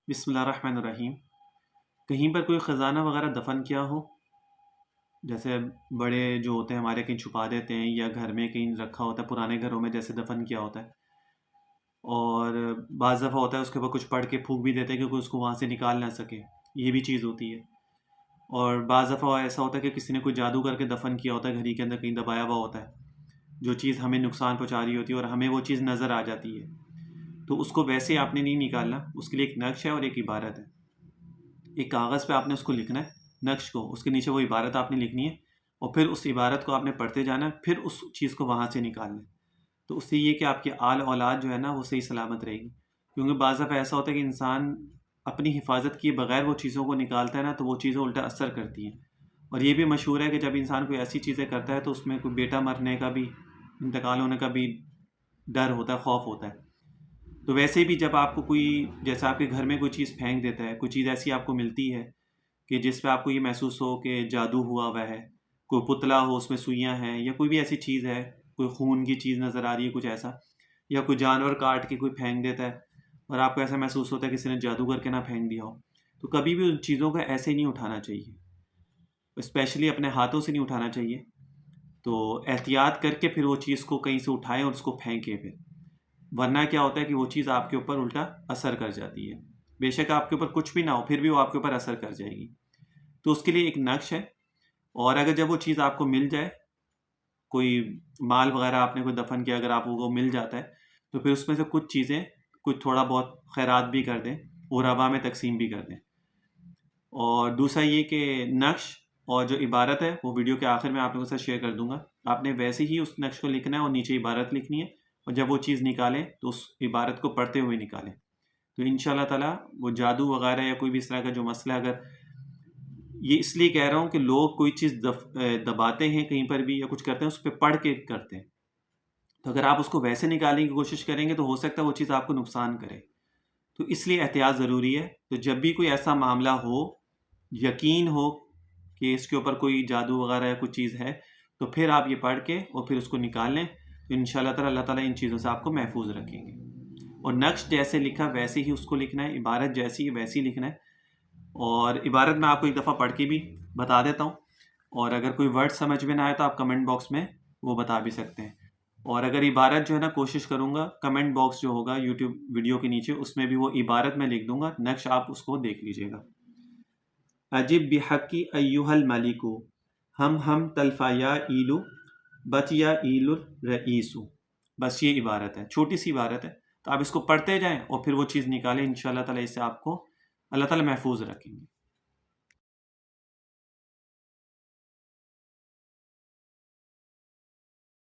بسم اللہ الرحمن الرحیم۔ کہیں پر کوئی خزانہ وغیرہ دفن کیا ہو، جیسے بڑے جو ہوتے ہیں ہمارے کہیں چھپا دیتے ہیں یا گھر میں کہیں رکھا ہوتا ہے، پرانے گھروں میں جیسے دفن کیا ہوتا ہے، اور بعض دفعہ ہوتا ہے اس کے اوپر کچھ پڑھ کے پھونک بھی دیتے ہیں کیونکہ اس کو وہاں سے نکال نہ سکے، یہ بھی چیز ہوتی ہے۔ اور بعض دفعہ ایسا ہوتا ہے کہ کسی نے کوئی جادو کر کے دفن کیا ہوتا ہے، گھڑی کے اندر کہیں دبایا ہوا ہوتا ہے، جو چیز ہمیں نقصان پہنچا رہی ہوتی ہے اور ہمیں وہ چیز نظر آ جاتی ہے، تو اس کو ویسے آپ نے نہیں نکالنا، اس کے لیے ایک نقش ہے اور ایک عبارت ہے۔ ایک کاغذ پہ آپ نے اس کو لکھنا ہے، نقش کو، اس کے نیچے وہ عبارت آپ نے لکھنی ہے، اور پھر اس عبارت کو آپ نے پڑھتے جانا ہے، پھر اس چیز کو وہاں سے نکالنا ہے۔ تو اس سے یہ کہ آپ کی آل اولاد جو ہے نا وہ صحیح سلامت رہے گی، کیونکہ بعض دفعہ ایسا ہوتا ہے کہ انسان اپنی حفاظت کیے بغیر وہ چیزوں کو نکالتا ہے نا، تو وہ چیزیں الٹا اثر کرتی ہیں۔ اور یہ بھی مشہور ہے کہ جب انسان کوئی ایسی چیزیں کرتا ہے تو اس میں کوئی بیٹا مرنے کا بھی، انتقال ہونے کا بھی ڈر ہوتا ہے، خوف ہوتا ہے۔ تو ویسے بھی جب آپ کو کوئی، جیسے آپ کے گھر میں کوئی چیز پھینک دیتا ہے، کوئی چیز ایسی آپ کو ملتی ہے کہ جس پہ آپ کو یہ محسوس ہو کہ جادو ہوا ہے، کوئی پتلا ہو اس میں سوئیاں ہیں، یا کوئی بھی ایسی چیز ہے، کوئی خون کی چیز نظر آ رہی ہے، کچھ ایسا، یا کوئی جانور کاٹ کے کوئی پھینک دیتا ہے اور آپ کو ایسا محسوس ہوتا ہے کہ کسی نے جادو کر کے نہ پھینک دیا ہو، تو کبھی بھی ان چیزوں کو ایسے نہیں اٹھانا چاہیے، اسپیشلی اپنے ہاتھوں سے نہیں اٹھانا چاہیے۔ تو احتیاط کر کے پھر وہ چیز کو کہیں سے اٹھائیں اور اس کو پھینکیں پھر، ورنہ کیا ہوتا ہے کہ وہ چیز آپ کے اوپر الٹا اثر کر جاتی ہے، بے شک آپ کے اوپر کچھ بھی نہ ہو پھر بھی وہ آپ کے اوپر اثر کر جائے گی۔ تو اس کے لیے ایک نقش ہے، اور اگر جب وہ چیز آپ کو مل جائے، کوئی مال وغیرہ آپ نے کوئی دفن کیا، اگر آپ کو وہ مل جاتا ہے تو پھر اس میں سے کچھ چیزیں، کچھ تھوڑا بہت خیرات بھی کر دیں، غربا میں تقسیم بھی کر دیں۔ اور دوسرا یہ کہ نقش اور جو عبارت ہے وہ ویڈیو کے آخر میں آپ لوگوں کے ساتھ شیئر کر دوں گا، آپ نے ویسے ہی اس نقش کو لکھنا ہے اور نیچے عبارت لکھنی ہے، اور جب وہ چیز نکالیں تو اس عبارت کو پڑھتے ہوئے نکالیں، تو ان شاء اللہ تعالیٰ وہ جادو وغیرہ یا کوئی بھی اس طرح کا جو مسئلہ، اگر یہ اس لیے کہہ رہا ہوں کہ لوگ کوئی چیز دباتے ہیں کہیں پر بھی یا کچھ کرتے ہیں، اس پہ پڑھ کے کرتے ہیں، تو اگر آپ اس کو ویسے نکالنے کی کوشش کریں گے تو ہو سکتا ہے وہ چیز آپ کو نقصان کرے، تو اس لیے احتیاط ضروری ہے۔ تو جب بھی کوئی ایسا معاملہ ہو، یقین ہو کہ اس کے اوپر کوئی جادو وغیرہ یا کوئی چیز ہے، تو پھر آپ یہ پڑھ کے اور پھر اس کو نکال لیں، تو ان شاء اللہ تعالیٰ ان چیزوں سے آپ کو محفوظ رکھیں گے۔ اور نقش جیسے لکھا ویسے ہی اس کو لکھنا ہے، عبارت جیسی ہے ویسی لکھنا ہے، اور عبارت میں آپ کو ایک دفعہ پڑھ کے بھی بتا دیتا ہوں، اور اگر کوئی ورڈ سمجھ میں نہ آئے تو آپ کمنٹ باکس میں وہ بتا بھی سکتے ہیں۔ اور اگر عبارت جو ہے نا، کوشش کروں گا کمنٹ باکس جو ہوگا یوٹیوب ویڈیو کے نیچے، اس میں بھی وہ عبارت میں لکھ دوں گا، نقش آپ اس کو دیکھ لیجئے گا۔ عجب بحقی ایوہ الملک ہم تلفا یا ایلو بت یا ایل الرئیسو، بس یہ عبارت ہے، چھوٹی سی عبارت ہے، تو آپ اس کو پڑھتے جائیں اور پھر وہ چیز نکالیں، انشاءاللہ تعالیٰ اس سے آپ کو اللہ تعالیٰ محفوظ رکھیں گے۔